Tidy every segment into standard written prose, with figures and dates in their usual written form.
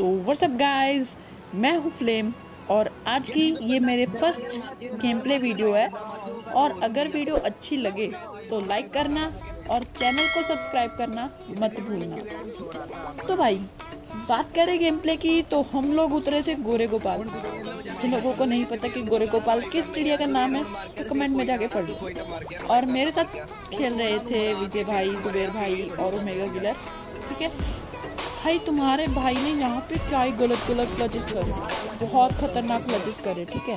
So what's up guys, मैं हूँ flame और आज की ये मेरे फर्स्ट गेम प्ले वीडियो है। और अगर वीडियो अच्छी लगे तो लाइक करना और चैनल को सब्सक्राइब करना मत भूलना। तो भाई बात करें गेम प्ले की, तो हम लोग उतरे थे गोरे गोपाल। जिन लोगों को नहीं पता कि गोरे गोपाल किस चिड़िया का नाम है तो कमेंट में जाके पढ़ लो। और मेरे साथ खेल रहे थे विजय भाई, जुबेर भाई और ओमेगा किलर। ठीक है भाई, तुम्हारे भाई ने यहाँ पे क्या ही गलत क्लचेस करे, बहुत खतरनाक क्लचेस करे। ठीक है,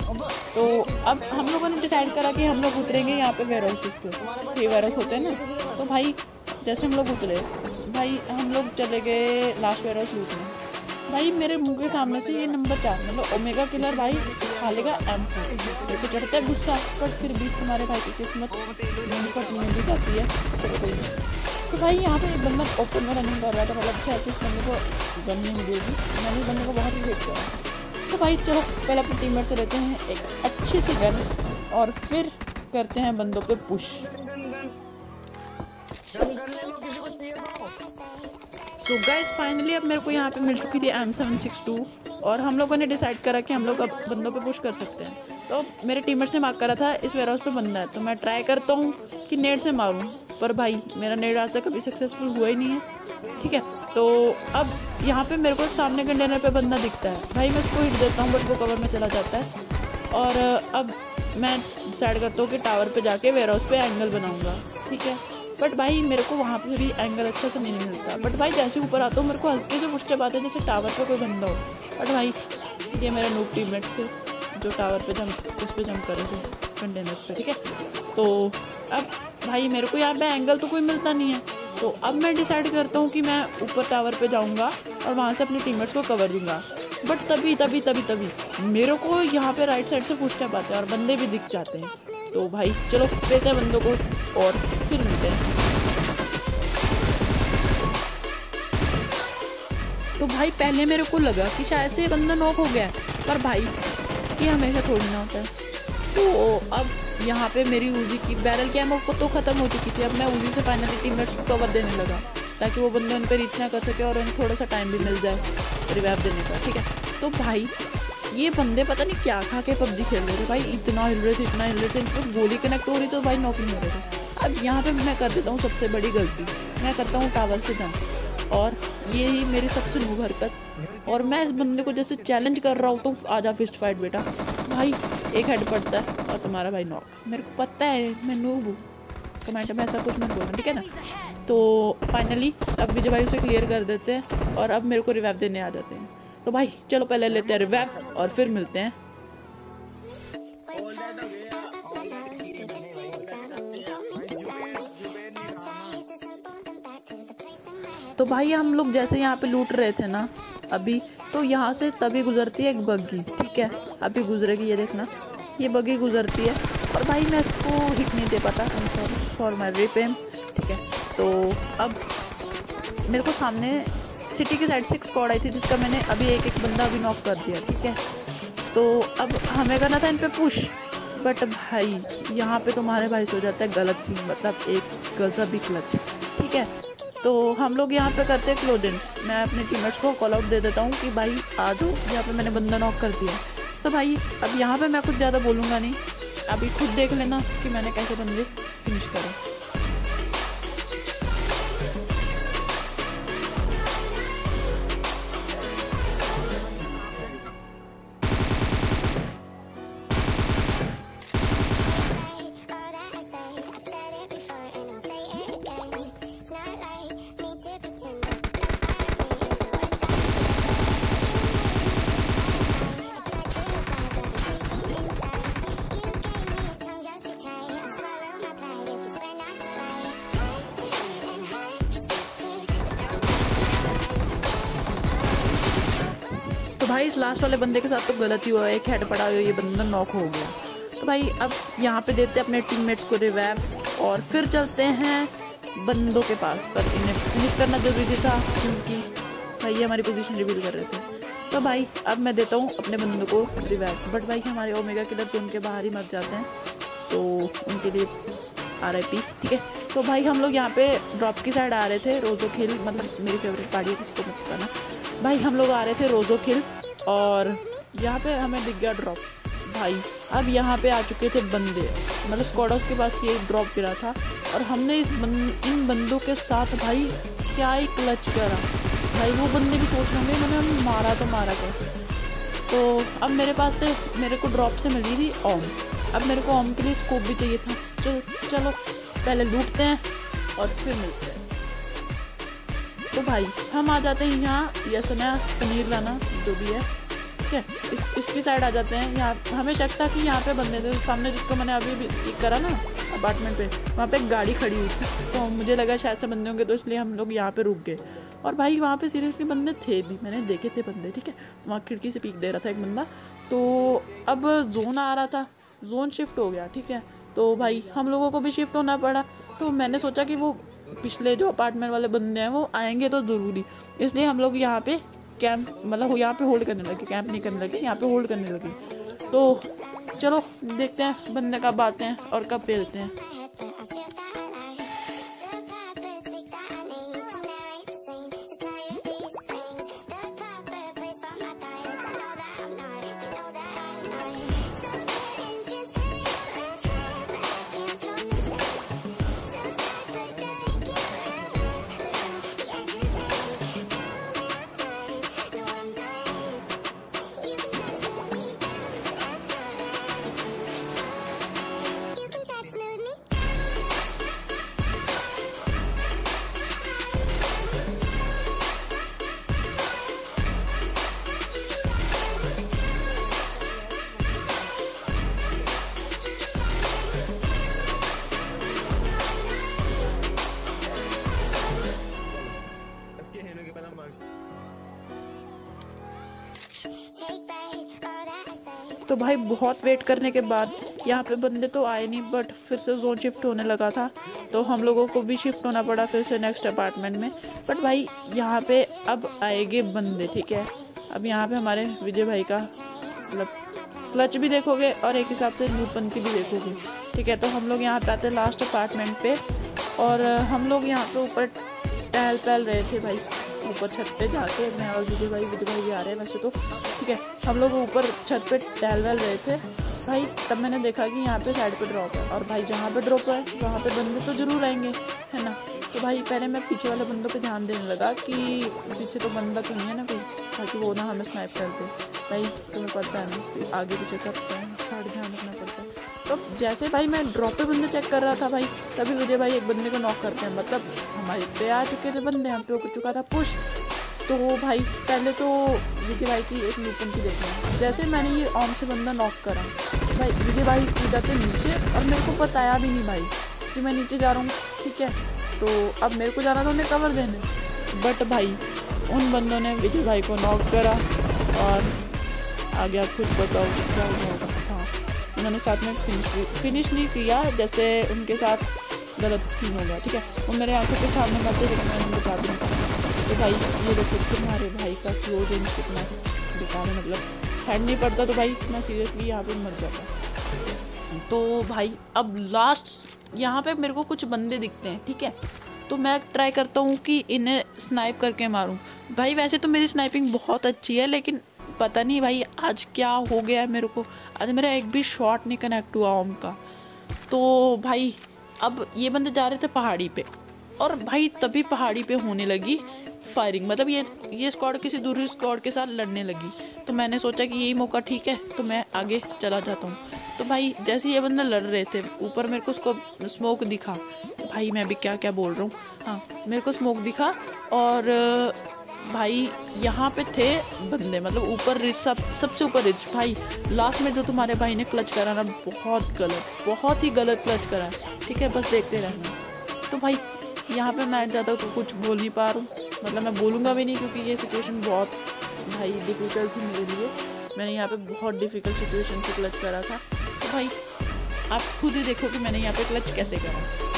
तो अब हम लोगों ने डिसाइड करा कि हम लोग उतरेंगे यहाँ पे वेयर हाउसेस पे। ये वेयर हाउस होते हैं ना, तो भाई जैसे हम लोग उतरे, भाई हम लोग चले गए लास्ट वेयर हाउस लूटने। भाई मेरे मुंह के सामने से ये नंबर 4 मतलब ओमेगा किलर भाई खा लेगा M4। तो चढ़ता है गुस्सा, पर फिर भी तुम्हारे भाई की किस्मत नहीं भी जाती है। तो भाई यहाँ पे एक बंदा ओपन में रनिंग कर रहा था, मतलब ऐसे इस बंदे को गन नहीं मिलेगी। मैंने इस बंदे को बहुत ही देख किया। तो भाई चलो पहले अपने टीममेट से लेते हैं एक अच्छी सी गन और फिर करते हैं बंदों पे पुश। सो गाइस फाइनली अब मेरे को यहाँ पे मिल चुकी थी M762 और हम लोगों ने डिसाइड करा कि हम लोग अब बंदों पे पुश कर सकते हैं। तो मेरे टीममेट्स ने मार्क करा था इस वेयर हाउस पे बंदा है, तो मैं ट्राई करता हूँ कि नेट से मारूं, पर भाई मेरा नेट आज तक कभी सक्सेसफुल हुआ ही नहीं है। ठीक है, तो अब यहाँ पे मेरे को सामने कंटेनर पे बंदा दिखता है। भाई मैं उसको हिट देता हूँ बट वो कवर में चला जाता है। और अब मैं डिसाइड करता हूँ कि टावर पे जाके वेयर हाउस पे एंगल बनाऊँगा। ठीक है, बट भाई मेरे को वहाँ पे भी एंगल अच्छा से नहीं मिलता। बट भाई जैसे ऊपर आता हूँ मेरे को हल्के से पुष्टे आते हैं जैसे टावर पे कोई बंदा हो। बट भाई ये मेरे नूब टीममेट्स थे जो टावर पे उस पर जंप कर रहे थे कंटेनर पे। ठीक है, तो अब भाई मेरे को यहाँ पे एंगल तो कोई मिलता नहीं है। तो अब मैं डिसाइड करता हूँ कि मैं ऊपर टावर पे जाऊँगा और वहाँ से अपने टीममेट्स को कवर दूंगा। बट तभी मेरे को यहाँ पे राइट साइड से पुष्टे आते हैं और बंदे भी दिख जाते हैं। तो भाई चलो देते हैं बंदों को और फिर मिलते हैं। तो भाई पहले मेरे को लगा कि शायद से बंदा नॉक हो गया है, पर भाई ये हमेशा थोड़ी ना होता है। तो अब यहाँ पे मेरी ऊजी की बैरल की एमो को तो ख़त्म हो चुकी थी। अब मैं ऊजी से फाइनली टीममेट्स को कवर देने लगा ताकि वो बंदे उन पर रीच ना कर सके और उन्हें थोड़ा सा टाइम भी मिल जाए रिवाइव देने का। ठीक है, तो भाई ये बंदे पता नहीं क्या खा के पबजी खेल रहे थे। भाई इतना हिल रहे थे, इनको गोली कनेक्ट हो रही तो भाई नॉक नहीं हो रहे थे। अब यहाँ पे मैं कर देता हूँ सबसे बड़ी गलती, मैं करता हूँ टावर से जंप और ये ही मेरी सबसे नूब हरकत। और मैं इस बंदे को जैसे चैलेंज कर रहा हूँ तो आजा फिस्ट फाइट बेटा। भाई एक हेड पड़ता है और तुम्हारा भाई नॉक। मेरे को पता है मैं नूब हूँ, कमेंट में ऐसा कुछ मत बोलना, ठीक है ना। तो फाइनली अब विजय भाई उसे क्लियर कर देते हैं और अब मेरे को रिवाइव देने आ जाते हैं। तो भाई चलो पहले लेते हैं रिवाइव और फिर मिलते हैं। तो भाई हम लोग जैसे यहाँ पे लूट रहे थे ना अभी, तो यहाँ से तभी गुजरती है एक बग्गी। ठीक है, अभी गुजरेगी, ये देखना, ये बग्गी गुजरती है और भाई मैं इसको हिट नहीं दे पाता, सॉरी फॉर माय रिपेम। ठीक है, तो अब मेरे को सामने सिटी की साइड से एक स्क्वाड आई थी जिसका मैंने अभी एक बंदा अभी नॉक कर दिया। ठीक है, तो अब हमें करना था इन पे पुश, बट भाई यहाँ पे तुम्हारे भाई से हो जाता है गलत सीन, मतलब एक गजब भी क्लच। ठीक है, तो हम लोग यहाँ पे करते हैं क्लोजेंस। मैं अपने टीममेट्स को कॉल आउट दे देता हूँ कि भाई आ जाओ, यहाँ पे मैंने बंदा नॉक कर दिया। तो भाई अब यहाँ पे मैं कुछ ज़्यादा बोलूँगा नहीं, अभी खुद देख लेना कि मैंने कैसे बंदे फिनिश करे। तो भाई इस लास्ट वाले बंदे के साथ तो गलत ही हुआ, एक हेड पड़ा, ये बंदा नॉक हो गया। तो भाई अब यहाँ पे देते हैं अपने टीममेट्स को रिवाइव और फिर चलते हैं बंदों के पास, पर इन्हें फिनिश करना जरूरी था क्योंकि भाई ये हमारी पोजीशन रिवील कर रहे थे। तो भाई अब मैं देता हूँ अपने बंदों को रिवाइव, बट भाई हमारे ओमेगा किलर जोन के बाहर ही मर जाते हैं, तो उनके लिए RIP। ठीक है, तो भाई हम लोग यहाँ पे ड्रॉप की साइड आ रहे थे, रोज़ो खिल, मतलब मेरी फेवरेट पार्टी है, किसी को मत बताना। भाई हम लोग आ रहे थे रोज़ो खिल और यहाँ पे हमें दिख गया ड्रॉप। भाई अब यहाँ पे आ चुके थे बंदे, मतलब स्क्वाडर्स के पास ये ड्रॉप गिरा था और हमने इन बंदों के साथ भाई क्या ही क्लच करा। भाई वो बंदे भी सोच रहे होंगे मैंने मारा तो मारा कैसे। तो अब मेरे पास थे, मेरे को ड्रॉप से मिली थी ओम। अब मेरे को ओम के लिए स्कोप भी चाहिए था। चलो पहले लूटते हैं और फिर मिलते हैं। तो भाई हम आ जाते हैं यहाँ, यसना पनीर लाना जो भी है, ठीक है, इसकी साइड आ जाते हैं। यहाँ हमें शक था कि यहाँ पे बंदे थे, सामने जिसको मैंने अभी भी पिक करा ना अपार्टमेंट पे, वहाँ पे एक गाड़ी खड़ी हुई थी, तो मुझे लगा शायद से बंदे होंगे, तो इसलिए हम लोग यहाँ पे रुक गए। और भाई वहाँ पे सीरियसली बंदे थे भी, मैंने देखे थे बंदे, ठीक है। वहाँ खिड़की से पीक दे रहा था एक बंदा। तो अब जोन आ रहा था, जोन शिफ्ट हो गया, ठीक है। तो भाई हम लोगों को भी शिफ्ट होना पड़ा। तो मैंने सोचा कि वो पिछले जो अपार्टमेंट वाले बंदे हैं वो आएंगे तो ज़रूरी, इसलिए हम लोग यहाँ पे कैंप, मतलब यहाँ पे होल्ड करने लगे, कैंप नहीं करने लगे, यहाँ पे होल्ड करने लगे। तो चलो देखते हैं बंदे कब आते हैं और कब पेलते हैं। तो भाई बहुत वेट करने के बाद यहाँ पे बंदे तो आए नहीं, बट फिर से जोन शिफ्ट होने लगा था, तो हम लोगों को भी शिफ्ट होना पड़ा फिर से नेक्स्ट अपार्टमेंट में। बट भाई यहाँ पे अब आएंगे बंदे, ठीक है। अब यहाँ पे हमारे विजय भाई का मतलब क्लच भी देखोगे और एक हिसाब से नूपंथी भी देखोगे, ठीक है। तो हम लोग यहाँ पे आते हैं लास्ट अपार्टमेंट पे, और हम लोग यहाँ पे ऊपर टहल पहल रहे थे भाई, ऊपर छत पे जाके मैं और विजय भाई भी आ रहे हैं वैसे तो, ठीक है। हम लोग ऊपर छत पे टहल वहल रहे थे भाई, तब मैंने देखा कि यहाँ पे साइड पे ड्रॉप है, और भाई जहाँ पे ड्रॉप है वहाँ पे बंदे तो ज़रूर आएंगे, है ना। तो भाई पहले मैं पीछे वाले बंदों पे ध्यान देने लगा कि पीछे तो बंदा तो नहीं है ना कोई, ताकि वो ना हमें स्नाइप कर दे। भाई तुम्हें पता है ना आगे पीछे सब साइड ध्यान रखना पड़ता है। तो जैसे भाई मैं ड्रॉप पे बंदे चेक कर रहा था भाई, तभी विजय भाई एक बंदे को नॉक करते हैं, मतलब हमारे पे आ चुके थे बंदे, यहाँ पे हो चुका था पुश। तो भाई पहले तो विजय भाई की एक लूपन की देखना, जैसे मैंने ये ऑन से बंदा नॉक करा भाई, विजय भाई कूदा के नीचे और मेरे को बताया भी नहीं भाई कि मैं नीचे जा रहा हूँ, ठीक है। तो अब मेरे को जाना था उन्हें कवर देने, बट भाई उन बंदों ने विजय भाई को नॉक करा और आगे आप खुद बताओ क्या होगा। हाँ, उन्होंने साथ में फिनिश नहीं किया, जैसे उनके साथ गलत सीन हो गया, ठीक है। वो मेरे आंखों के सामने मरते थे, मैंने बता दूँ। तो भाई ये देखो तुम्हारे भाई का क्लोज रेंज कितना बेकार है, मतलब हेड नहीं पड़ता तो भाई मैं सीरियसली यहाँ पे मर जाता। तो भाई अब लास्ट यहाँ पे मेरे को कुछ बंदे दिखते हैं, ठीक है। तो मैं ट्राई करता हूँ कि इन्हें स्नाइप करके मारूँ। भाई वैसे तो मेरी स्नाइपिंग बहुत अच्छी है, लेकिन पता नहीं भाई आज क्या हो गया है मेरे को, आज मेरा एक भी शॉट नहीं कनेक्ट हुआ ओम का। तो भाई अब ये बंदे जा रहे थे पहाड़ी पे, और भाई तभी पहाड़ी पे होने लगी फायरिंग, मतलब ये स्क्वाड किसी दूसरी स्क्वाड के साथ लड़ने लगी। तो मैंने सोचा कि यही मौका ठीक है, तो मैं आगे चला जाता हूँ। तो भाई जैसे ये बंदे लड़ रहे थे, ऊपर मेरे को उसको स्मोक दिखा, भाई मैं भी क्या क्या बोल रहा हूँ, हाँ मेरे को स्मोक दिखा, और भाई यहाँ पे थे बंदे, मतलब ऊपर रिच, सबसे ऊपर रिच। भाई लास्ट में जो तुम्हारे भाई ने क्लच करा ना, बहुत ही गलत क्लच करा, ठीक है, बस देखते रहना। तो भाई यहाँ पे मैं ज़्यादा तो कुछ बोल नहीं पा रहा हूँ, मतलब मैं बोलूँगा भी नहीं, क्योंकि ये सिचुएशन बहुत भाई डिफ़िकल्ट थी मेरे लिए। मैंने यहाँ पे बहुत डिफ़िकल्ट सिचुएशन से क्लच करा था। तो भाई आप खुद ही देखो कि मैंने यहाँ पे क्लच कैसे करा।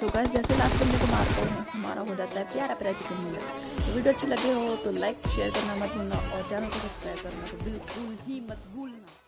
सो गाइस जैसे लास्ट बंदे को मारते हैं हमारा हो जाता है प्यारा प्यारा चिकन डिनर। तो वीडियो अच्छी लगे हो तो लाइक शेयर करना मत भूलना और चैनल को सब्सक्राइब करना तो बिल्कुल ही मत भूलना।